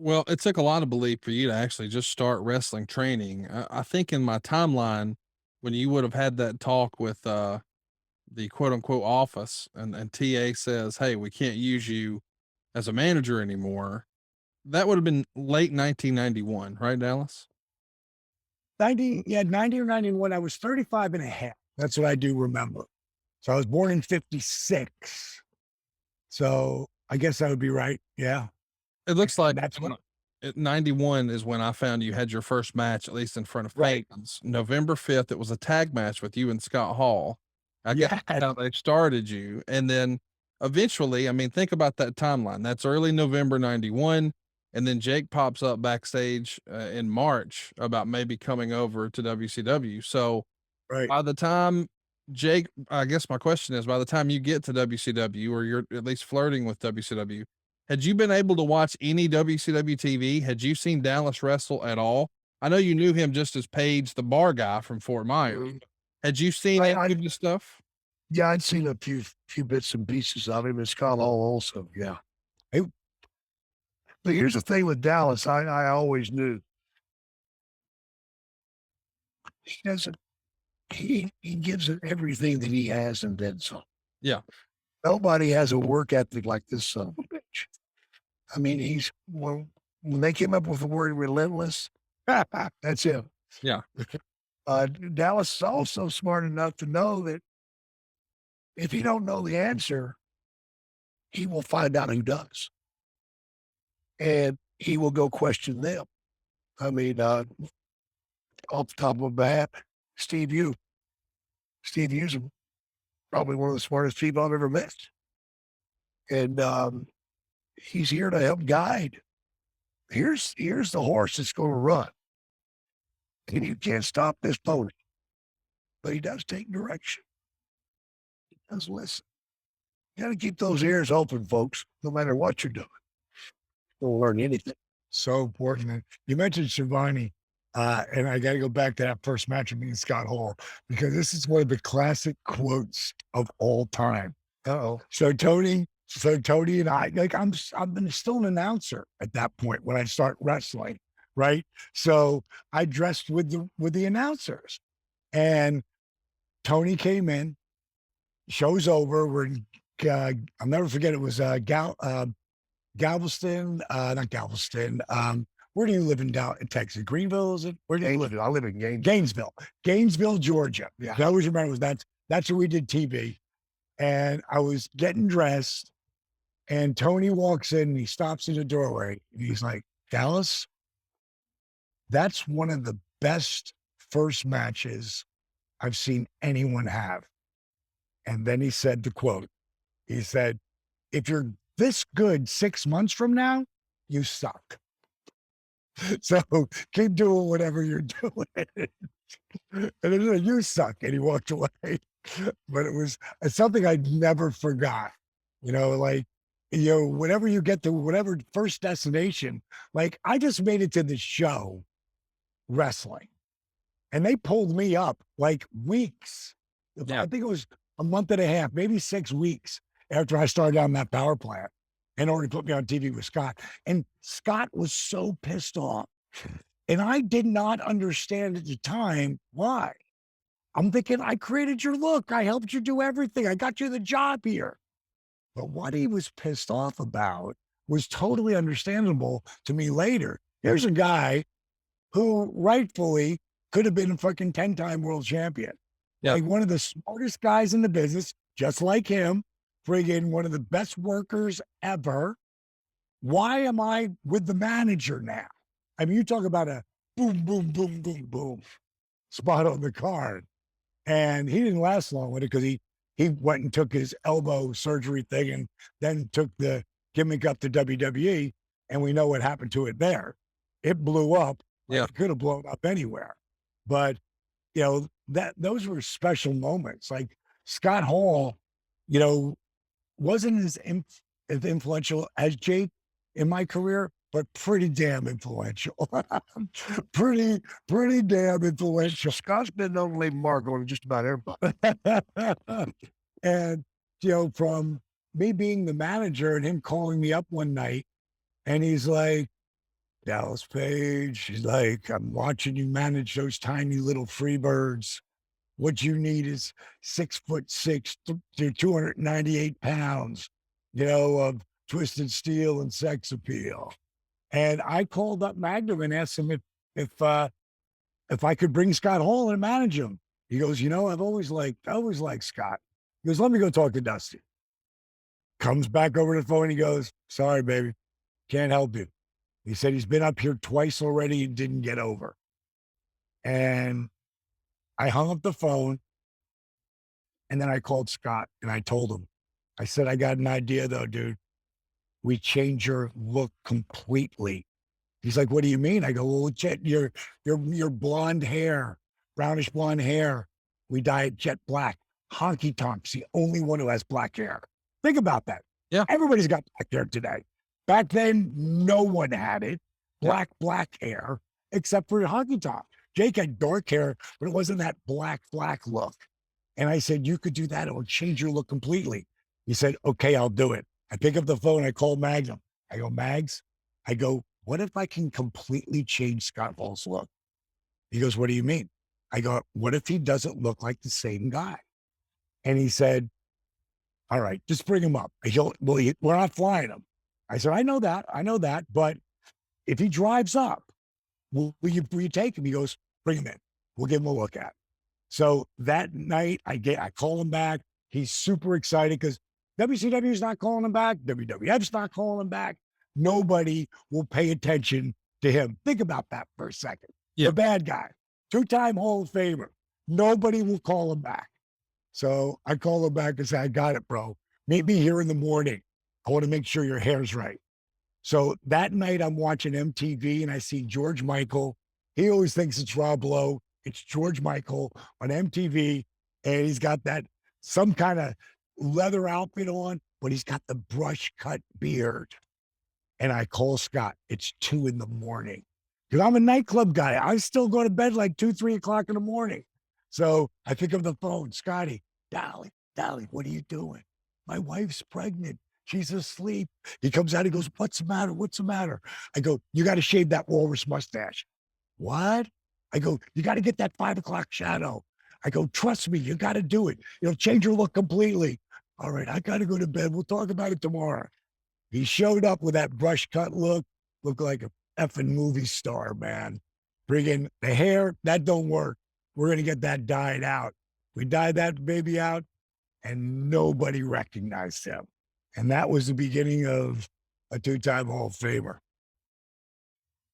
Well, it took a lot of belief for you to actually just start wrestling training. I think in my timeline, when you would have had that talk with the quote unquote office and TA says, "Hey, we can't use you as a manager anymore." That would have been late 1991, right, Dallas? 90, yeah, 90 or 91. I was 35 and a half. That's what I do remember. So I was born in 56. So I guess that would be right. Yeah. It looks like And that's what, 91 is when I found you had your first match, at least in front of right. fans. November 5th, it was a tag match with you and Scott Hall. I guess Yeah. that's how they started you. And then eventually, I mean, think about that timeline. That's early November 91. And then Jake pops up backstage in March about maybe coming over to WCW. So Right. by the time Jake, I guess my question is, by the time you get to WCW or you're at least flirting with WCW, had you been able to watch any WCW TV? Had you seen Dallas wrestle at all? I know you knew him just as Page, the bar guy from Fort Myers. Mhm. Had you seen I, any I, of his stuff? yeah, I'd seen a few bits and pieces of him. It's Scott Hall also. Yeah. Hey, but here's the thing with Dallas. I always knew he doesn't, he gives it everything that he has and then some. Yeah, Nobody has a work ethic like this son of a bitch. I mean, when they came up with the word relentless, that's him. yeah, Dallas is also smart enough to know that if he don't know the answer, he will find out who does, and he will go question them. I mean, off the top of my head, Steve U. Steve U's probably one of the smartest people I've ever met, and he's here to help guide. Here's the horse that's going to run, and you can't stop this pony. But he does take direction. He does listen. You got to keep those ears open, folks, no matter what you're doing. You'll learn anything. So important. And you mentioned Shivani, and I got to go back to that first match of me and Scott Hall because this is one of the classic quotes of all time. Oh, so Tony and I, like, I've been still an announcer at that point when I start wrestling, right? So I dressed with the announcers, and Tony came in, show's over. We're in, I'll never forget. It was Galveston, not Galveston. Where do you live in Texas? Greenville, is it? Where do you live? I live in Gainesville, Georgia. Yeah, I always remember that's where we did TV. And I was getting dressed, and Tony walks in and he stops in the doorway and he's like, "Dallas, that's one of the best first matches I've seen anyone have." And then he said the quote. He said, "If you're this good 6 months from now, you suck. So keep doing whatever you're doing." And then he said, "You suck." And he walked away. But it's something I never forgot. Like, whenever you get to whatever first destination, like I just made it to the show wrestling, and they pulled me up like weeks. yeah. I think it was a month and a half, maybe 6 weeks after I started on that power plant in order to put me on TV with Scott. And Scott was so pissed off. And I did not understand at the time why. I'm thinking, I created your look. I helped you do everything. I got you the job here. But what he was pissed off about was totally understandable to me later. Here's a guy who rightfully could have been a fucking 10-time world champion. Yeah. Like one of the smartest guys in the business, just like him, friggin' one of the best workers ever. Why am I with the manager now? I mean, you talk about a boom, boom, boom, boom, boom spot on the card. And he didn't last long with it because he went and took his elbow surgery thing and then took the gimmick up to WWE. And we know what happened to it there. It blew up. Yeah. It could have blown up anywhere. But those were special moments. Like Scott Hall, wasn't as influential as Jake in my career, but pretty damn influential. pretty damn influential. Scott's been known to leave a mark on just about everybody. And from me being the manager and him calling me up one night, and he's like, Dallas Page, she's like, I'm watching you manage those tiny little free birds. What you need is 6'6" to 298 pounds, of twisted steel and sex appeal. And I called up Magnum and asked him if uh, if I could bring Scott Hall and manage him. He goes, I always liked Scott. He goes, let me go talk to Dusty. Comes back over the phone. He goes, sorry, baby, can't help you. He said he's been up here twice already and didn't get over. And I hung up the phone and then I called Scott and I told him, I said, I got an idea though, dude. We change your look completely. He's like, "What do you mean?" I go, "Well, jet your blonde hair, brownish blonde hair, we dye it jet black. Honky Tonk's the only one who has black hair. Think about that. Yeah. Everybody's got black hair today. Back then, no one had it. Yeah. Black hair, except for Honky Tonk. Jake had dark hair, but it wasn't that black look. And I said, you could do that. It would change your look completely. He said, okay, I'll do it. I pick up the phone. I call Magnum. I go, Mags, I go, what if I can completely change Scott Hall's look? He goes, what do you mean? I go, what if he doesn't look like the same guy? And he said, all right, just bring him up. We're not flying him. I said, I know that. But if he drives up, will you take him? He goes, bring him in. We'll give him a look at. So that night, I call him back. He's super excited because WCW is not calling him back. WWF's not calling him back. Nobody will pay attention to him. Think about that for a second. Yeah. The bad guy, two-time Hall of Famer. Nobody will call him back. So I call him back and say, I got it, bro. Meet me here in the morning. I want to make sure your hair's right. So that night I'm watching MTV and I see George Michael. He always thinks it's Rob Lowe. It's George Michael on MTV. And he's got that some kind of leather outfit on, but he's got the brush cut beard. And I call Scott. It's 2 in the morning because I'm a nightclub guy. I still go to bed like 2, 3 o'clock in the morning. So I pick up the phone. Scotty, Dolly, what are you doing? My wife's pregnant. She's asleep. He comes out. He goes, what's the matter? What's the matter? I go, you got to shave that walrus mustache. What? I go, you got to get that 5 o'clock shadow. I go, trust me, you got to do it. It'll change your look completely. All right, I got to go to bed. We'll talk about it tomorrow. He showed up with that brush cut look, looked like a effing movie star, man. Friggin' the hair, that don't work. We're going to get that dyed out. We dyed that baby out and nobody recognized him. And that was the beginning of a two-time Hall of Famer.